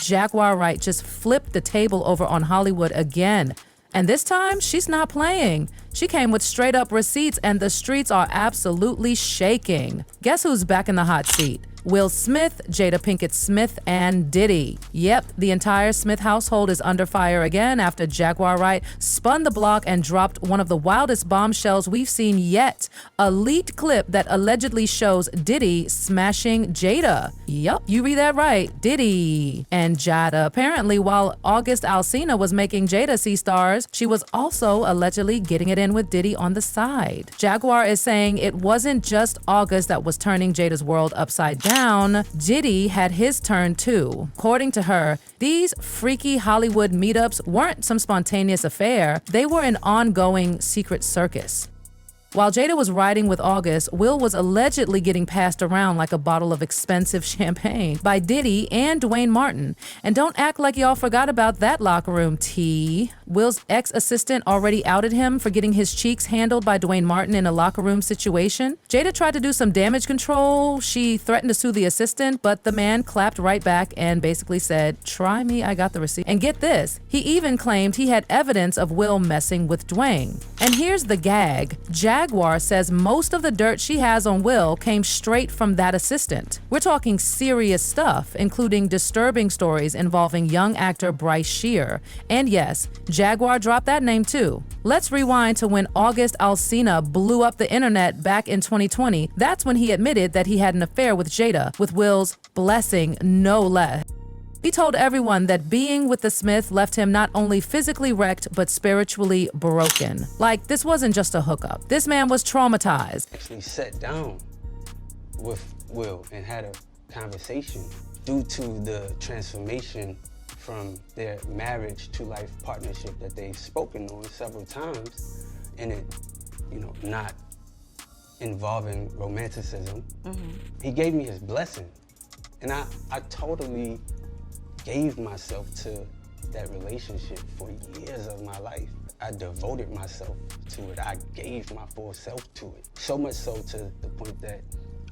Jaguar Wright just flipped the table over on Hollywood again. And this time, she's not playing. She came with straight up receipts and the streets are absolutely shaking. Guess who's back in the hot seat? Will Smith, Jada Pinkett Smith, and Diddy. Yep, the entire Smith household is under fire again after Jaguar Wright spun the block and dropped one of the wildest bombshells we've seen yet. A leaked clip that allegedly shows Diddy smashing Jada. Yup, you read that right, Diddy and Jada. Apparently, while August Alsina was making Jada see stars, she was also allegedly getting it in with Diddy on the side. Jaguar is saying it wasn't just August that was turning Jada's world upside down. Diddy had his turn too. According to her, these freaky Hollywood meetups weren't some spontaneous affair. They were an ongoing secret circus. While Jada was riding with August, Will was allegedly getting passed around like a bottle of expensive champagne by Diddy and Dwayne Martin. And don't act like y'all forgot about that locker room tea. Will's ex-assistant already outed him for getting his cheeks handled by Dwayne Martin in a locker room situation. Jada tried to do some damage control. She threatened to sue the assistant, but the man clapped right back and basically said, "Try me, I got the receipt." And get this, he even claimed he had evidence of Will messing with Dwayne. And here's the gag. Jaguar says most of the dirt she has on Will came straight from that assistant. We're talking serious stuff, including disturbing stories involving young actor Bryshere. And yes, Jaguar dropped that name too. Let's rewind to when August Alsina blew up the internet back in 2020. That's when he admitted that he had an affair with Jada, with Will's blessing no less. He told everyone that being with the Smith left him not only physically wrecked, but spiritually broken. Like, this wasn't just a hookup. This man was traumatized. Actually sat down with Will and had a conversation due to the transformation from their marriage to life partnership that they've spoken on several times, and it, not involving romanticism. He gave me his blessing, and I totally gave myself to that relationship for years of my life. I devoted myself to it. I gave my full self to it. So much so to the point that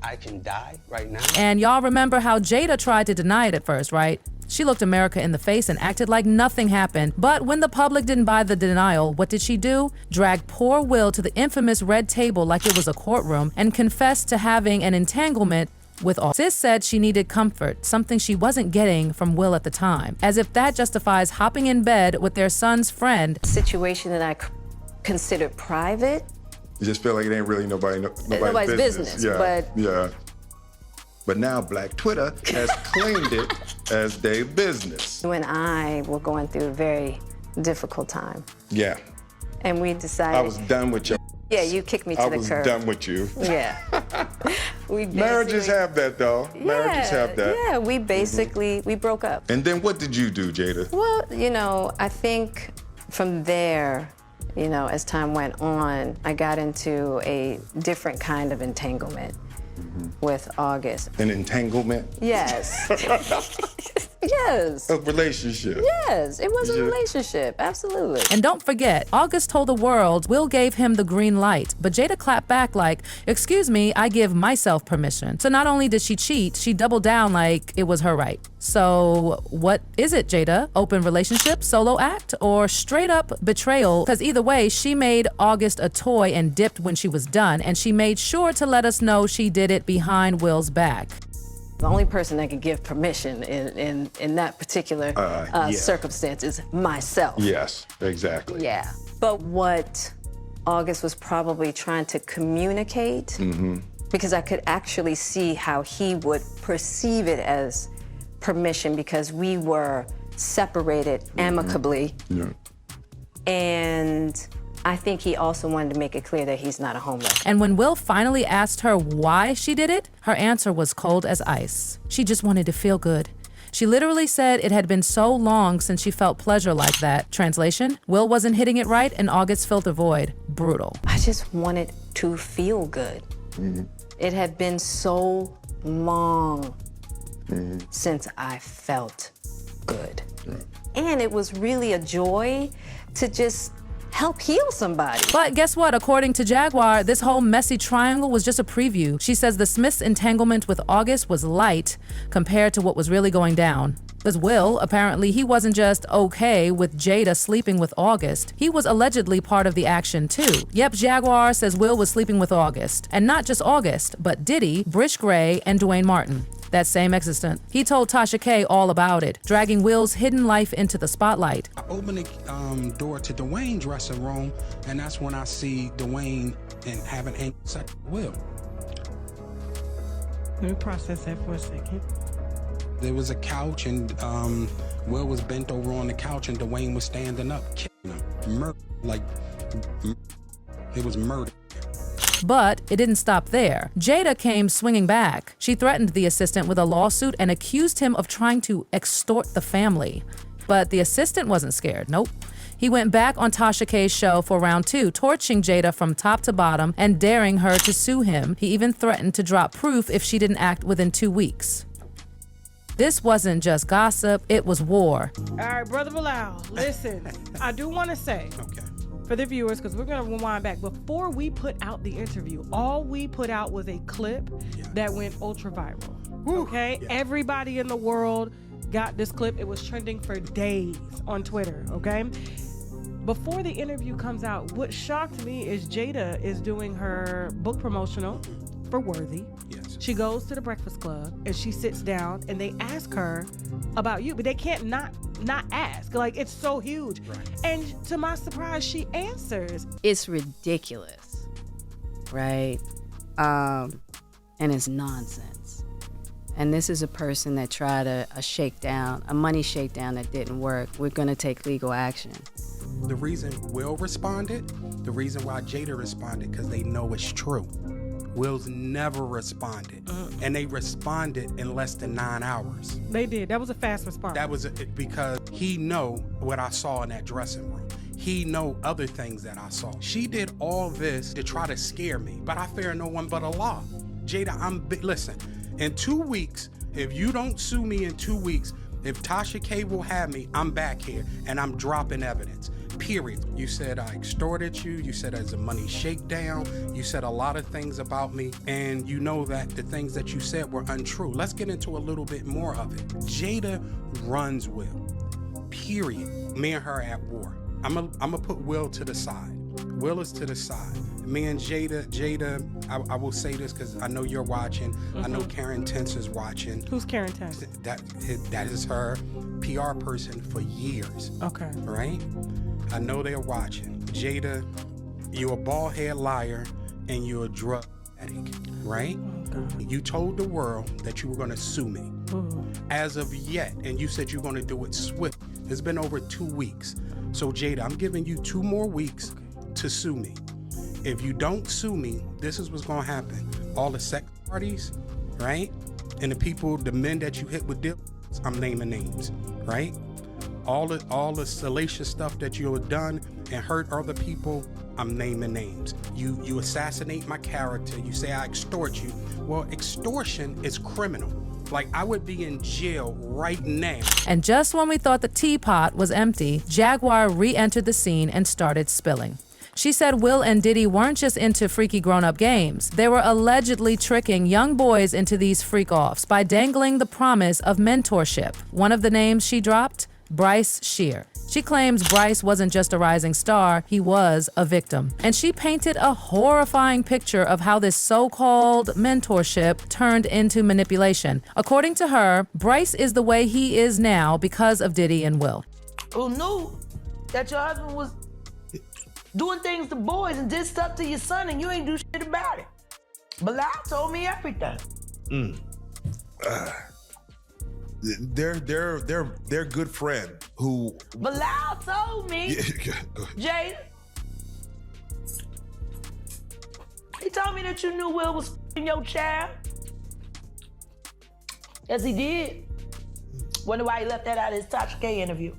I can die right now. And y'all remember how Jada tried to deny it at first, right? She looked America in the face and acted like nothing happened. But when the public didn't buy the denial, what did she do? Drag poor Will to the infamous red table like it was a courtroom and confessed to having an entanglement with all. Sis said she needed comfort, something she wasn't getting from Will at the time, as if that justifies hopping in bed with their son's friend. Situation that I considered private. You just feel like it ain't really nobody's business. Yeah. But now Black Twitter has claimed it as their business. When I were going through a very difficult time. Yeah. And we decided. I was done with you. Yeah, you kicked me to the curb. I was done with you. Yeah. Marriages have that, though. Marriages have that. Yeah, we basically, we broke up. And then what did you do, Jada? Well, I think from there, as time went on, I got into a different kind of entanglement with August. An entanglement? Yes. Yes. A relationship? Yes, it was a relationship, absolutely. And don't forget, August told the world Will gave him the green light, but Jada clapped back like, "Excuse me, I give myself permission." So not only did she cheat, she doubled down like it was her right. So what is it, Jada? Open relationship, solo act, or straight up betrayal? Because either way, she made August a toy and dipped when she was done, and she made sure to let us know she did it behind Will's back. The only person that could give permission in that particular circumstance is myself. Yes, exactly. Yeah. But what August was probably trying to communicate, because I could actually see how he would perceive it as permission, because we were separated amicably. Yeah. And I think he also wanted to make it clear that he's not a homeless. And when Will finally asked her why she did it, her answer was cold as ice. She just wanted to feel good. She literally said it had been so long since she felt pleasure like that. Translation, Will wasn't hitting it right and August filled the void. Brutal. I just wanted to feel good. It had been so long since I felt good. And it was really a joy to just help heal somebody. But guess what? According to Jaguar, this whole messy triangle was just a preview. She says the Smiths' entanglement with August was light compared to what was really going down. Because Will, apparently he wasn't just okay with Jada sleeping with August. He was allegedly part of the action too. Yep, Jaguar says Will was sleeping with August. And not just August, but Diddy, Bryshere Gray, and Dwayne Martin. That same existent. He told Tasha K all about it, dragging Will's hidden life into the spotlight. I open the door to Dwayne's dressing room, and that's when I see Dwayne and having sex with Will. Let me process that for a second. There was a couch, and Will was bent over on the couch, and Dwayne was standing up, killing him. Murder, it was murder. But it didn't stop there. Jada came swinging back. She threatened the assistant with a lawsuit and accused him of trying to extort the family. But the assistant wasn't scared, nope. He went back on Tasha K's show for round 2, torching Jada from top to bottom and daring her to sue him. He even threatened to drop proof if she didn't act within 2 weeks. This wasn't just gossip, it was war. All right, Brother Bilal, listen, I do want to say, for the viewers, because we're going to rewind back, before we put out the interview, all we put out was a clip that went ultra viral, okay? Everybody in the world got this clip. It was trending for days on Twitter, okay? Before the interview comes out, what shocked me is Jada is doing her book promotional for Worthy. Yes. She goes to the Breakfast Club and she sits down and they ask her about you, but they can't not ask. Like, it's so huge. Right. And to my surprise, she answers. It's ridiculous, right? And it's nonsense. And this is a person that tried a shakedown, a money shakedown that didn't work. We're gonna take legal action. The reason Will responded, the reason why Jada responded, because they know it's true. Will's never responded, and they responded in less than 9 hours. They did. That was a fast response. That was because he know what I saw in that dressing room. He know other things that I saw. She did all this to try to scare me, but I fear no one but Allah. Jada, listen, in 2 weeks, if you don't sue me in 2 weeks, if Tasha K will have me, I'm back here and I'm dropping evidence. Period. You said I extorted you. You said there's a money shakedown. You said a lot of things about me, and you know that the things that you said were untrue. Let's get into a little bit more of it. Jada runs Will. Period. Me and her at war. I'm gonna put Will to the side. Will is to the side. Me and Jada, I will say this because I know you're watching. I know Karen Tense is watching. Who's Karen Tense? That is her PR person for years. Okay. Right? I know they're watching. Jada, you're a bald-head liar and you're a drug addict, right? You told the world that you were going to sue me. As of yet, and you said you're going to do it swift. It's been over 2 weeks. So Jada, I'm giving you 2 more weeks to sue me. If you don't sue me, this is what's going to happen. All the sex parties, right? And the men that you hit with deals, I'm naming names, right? All the salacious stuff that you have done and hurt other people, I'm naming names. You assassinate my character. You say I extort you. Well, extortion is criminal. Like, I would be in jail right now. And just when we thought the teapot was empty, Jaguar re-entered the scene and started spilling. She said Will and Diddy weren't just into freaky grown-up games. They were allegedly tricking young boys into these freak-offs by dangling the promise of mentorship. One of the names she dropped? Bryshere. She claims Bryce wasn't just a rising star, he was a victim. And she painted a horrifying picture of how this so-called mentorship turned into manipulation. According to her, Bryce is the way he is now because of Diddy and Will. Who knew that your husband was doing things to boys and did stuff to your son and you ain't do shit about it? Bilal told me everything. Their good friend who Bilal told me, Jada. He told me that you knew Will was f***ing your child. Yes, he did. Wonder why he left that out of his Tasha K interview.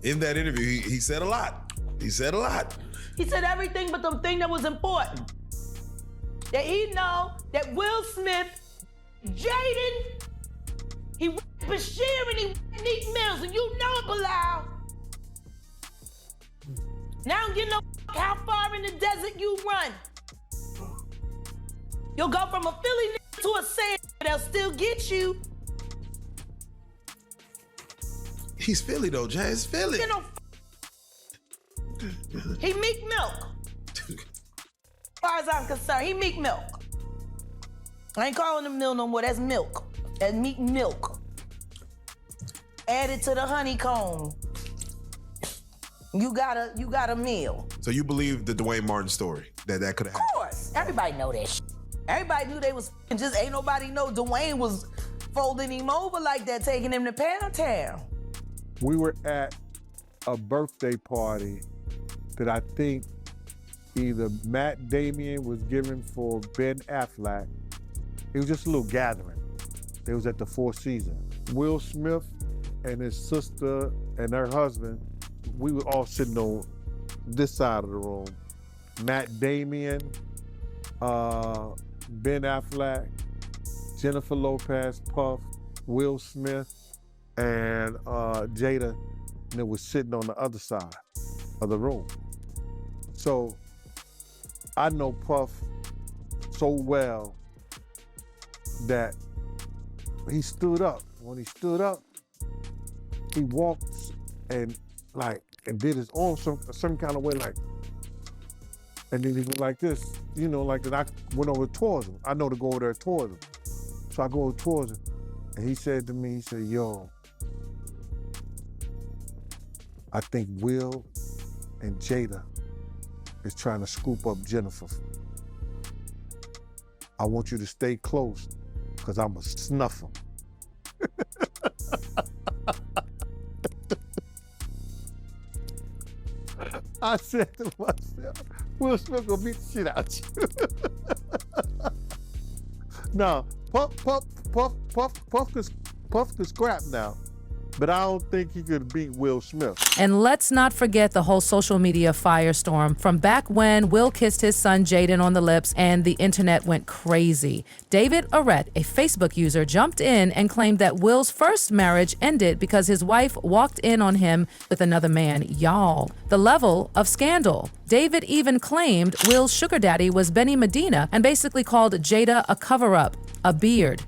In that interview, he said a lot. He said a lot. He said everything but the thing that was important. That he know that Will Smith, Jaden, he Bryshere and he Neat Mills, and you know it, Bilal. Now I don't give no how far in the desert you run. You'll go from a Philly nigga to a Sam, they'll still get you. He's Philly though, Jay. It's Philly. You know, he Meek Milk. As far as I'm concerned, he Meek Milk. I ain't calling him Mill no more, that's milk. That's Meek Milk. Added to the honeycomb. You got a meal. So you believe the Dwayne Martin story, that could have happened? Of course, everybody know that shit. Everybody knew they was just ain't nobody know Dwayne was folding him over like that, taking him to Pound Town. We were at a birthday party that I think either Matt Damon was giving for Ben Affleck. It was just a little gathering. It was at the Four Seasons. Will Smith and his sister and her husband, we were all sitting on this side of the room. Matt Damon, Ben Affleck, Jennifer Lopez, Puff, Will Smith, and Jada, and it was sitting on the other side of the room. So I know Puff so well that he stood up. When he stood up, he walked and did his arm some kind of way, like, and then he went like this, you know, like that. I went over towards him. I know to go over there towards him. So I go over towards him, and he said to me, he said, yo, I think Will and Jada is trying to scoop up Jennifer. I want you to stay close, because I'm going to snuff him. I said to myself, Will Smith gonna beat the shit out you. Now, Puff could scrap now, but I don't think he could beat Will Smith. And let's not forget the whole social media firestorm from back when Will kissed his son Jaden on the lips and the internet went crazy. David Arrett, a Facebook user, jumped in and claimed that Will's first marriage ended because his wife walked in on him with another man. Y'all, the level of scandal. David even claimed Will's sugar daddy was Benny Medina and basically called Jada a cover-up, a beard.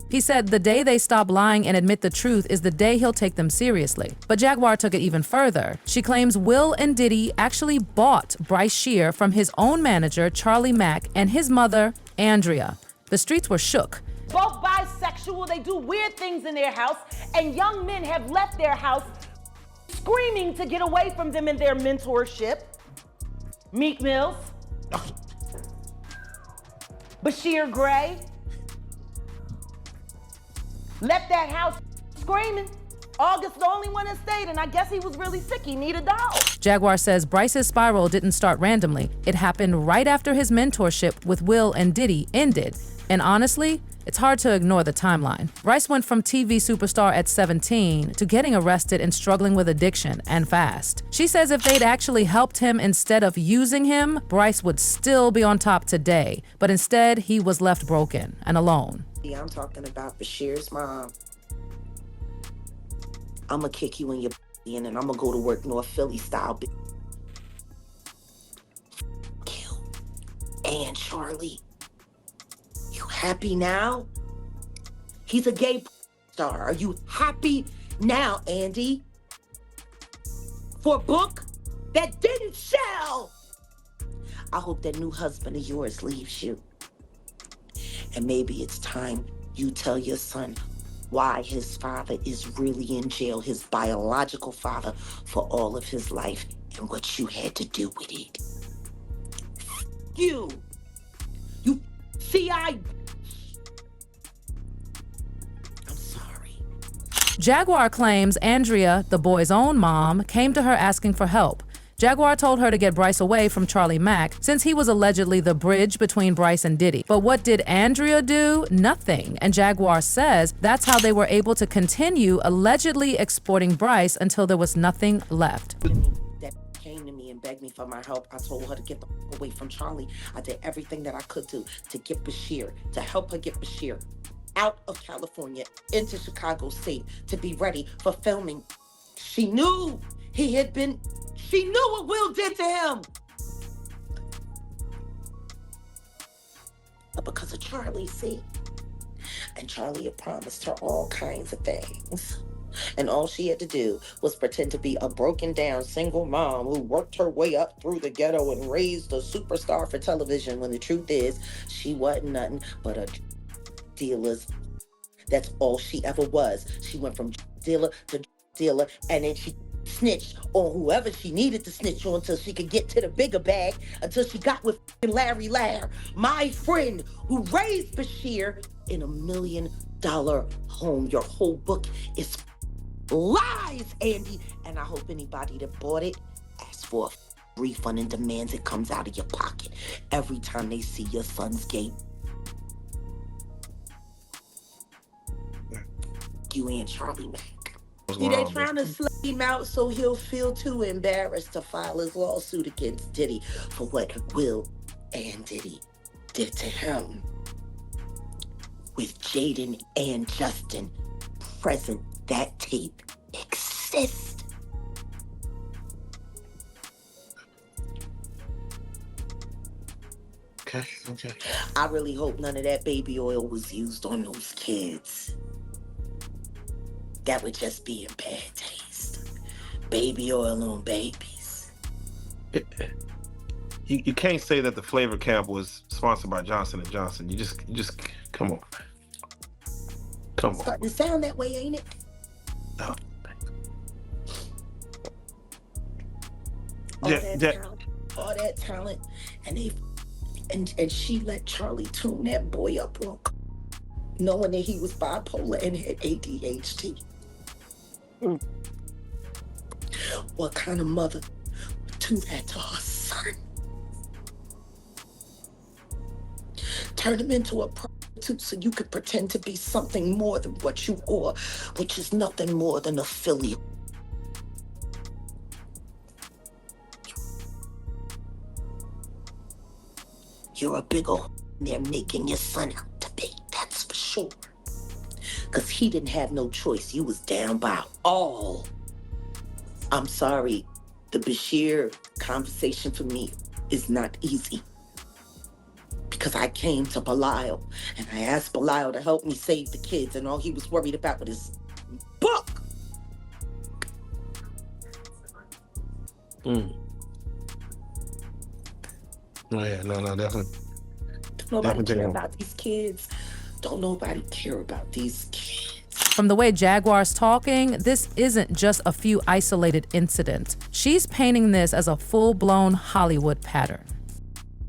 He said the day they stop lying and admit the truth is the day he'll take them seriously. But Jaguar took it even further. She claims Will and Diddy actually bought Bryshere from his own manager, Charlie Mack, and his mother, Andrea. The streets were shook. Both bisexual, they do weird things in their house, and young men have left their house screaming to get away from them in their mentorship. Meek Mills, Bryshere Gray, left that house screaming. August the only one that stayed, and I guess he was really sick. He needed a dog. Jaguar says Bryce's spiral didn't start randomly. It happened right after his mentorship with Will and Diddy ended. And honestly, it's hard to ignore the timeline. Bryce went from TV superstar at 17 to getting arrested and struggling with addiction, and fast. She says if they'd actually helped him instead of using him, Bryce would still be on top today. But instead, he was left broken and alone. I'm talking about Bryshere's mom. I'ma kick you in your and then I'ma go to work North Philly style. Kill. And Charlie, you happy now? He's a gay star. Are you happy now, Andy? For a book that didn't sell. I hope that new husband of yours leaves you. And maybe it's time you tell your son why his father is really in jail, his biological father, for all of his life and what you had to do with it. You CI. I'm sorry. Jaguar claims Andrea, the boy's own mom, came to her asking for help. Jaguar told her to get Bryce away from Charlie Mack since he was allegedly the bridge between Bryce and Diddy. But what did Andrea do? Nothing. And Jaguar says that's how they were able to continue allegedly exporting Bryce until there was nothing left. That came to me and begged me for my help. I told her to get the away from Charlie. I did everything that I could do to get Bryshere, to help her get Bryshere out of California into Chicago State to be ready for filming. She knew she knew what Will did to him. because of Charlie, see? And Charlie had promised her all kinds of things. And all she had to do was pretend to be a broken down single mom who worked her way up through the ghetto and raised a superstar for television, when the truth is she wasn't nothing but a dealer's. That's all she ever was. She went from dealer to dealer, and then she snitched on whoever she needed to snitch on until she could get to the bigger bag, until she got with Larry Lair, my friend who raised Bryshere in $1 million home. Your whole book is lies, Andy. And I hope anybody that bought it asks for a refund and demands it comes out of your pocket every time they see your son's gate. You and Charlie Mack. See, they trying to slay him out so he'll feel too embarrassed to file his lawsuit against Diddy for what Will and Diddy did to him. With Jaden and Justin present, that tape exists. Okay. I really hope none of that baby oil was used on those kids. That would just be in bad taste. Baby oil on babies. You can't say that the flavor camp was sponsored by Johnson & Johnson. You just come on. Come on. Starting to sound that way, ain't it? No. All that talent, and she let Charlie tune that boy up wrong, knowing that he was bipolar and had ADHD. What kind of mother would do that to her son? Turn him into a prostitute so you could pretend to be something more than what you are, which is nothing more than a filly. You're a big old they're making your son out to be, that's for sure. Because he didn't have no choice. You was down by all. I'm sorry, the Bryshere conversation for me is not easy. Because I came to Belial and I asked Belial to help me save the kids, and all he was worried about was his book. Oh yeah, no, definitely. Don't nobody care about these kids. Don't nobody care about these kids. From the way Jaguar's talking, this isn't just a few isolated incidents. She's painting this as a full-blown Hollywood pattern.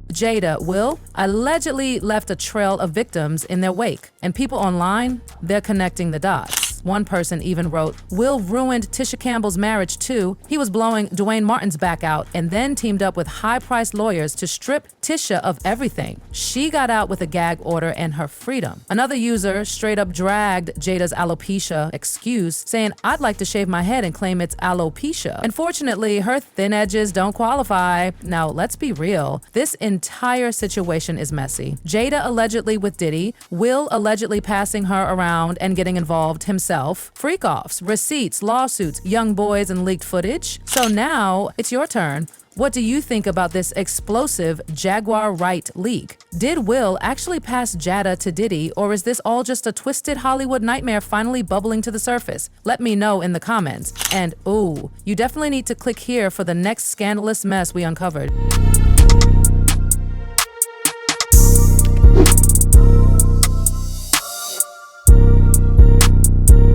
Jada, Will, allegedly left a trail of victims in their wake, and people online, they're connecting the dots. One person even wrote, Will ruined Tisha Campbell's marriage too. He was blowing Dwayne Martin's back out and then teamed up with high-priced lawyers to strip Tisha of everything. She got out with a gag order and her freedom. Another user straight up dragged Jada's alopecia excuse, saying, I'd like to shave my head and claim it's alopecia. Unfortunately, her thin edges don't qualify. Now, let's be real. This entire situation is messy. Jada allegedly with Diddy, Will allegedly passing her around and getting involved himself, freak-offs, receipts, lawsuits, young boys, and leaked footage. So now it's your turn. What do you think about this explosive Jaguar Wright leak? Did Will actually pass Jada to Diddy, or is this all just a twisted Hollywood nightmare finally bubbling to the surface? Let me know in the comments. And ooh, you definitely need to click here for the next scandalous mess we uncovered.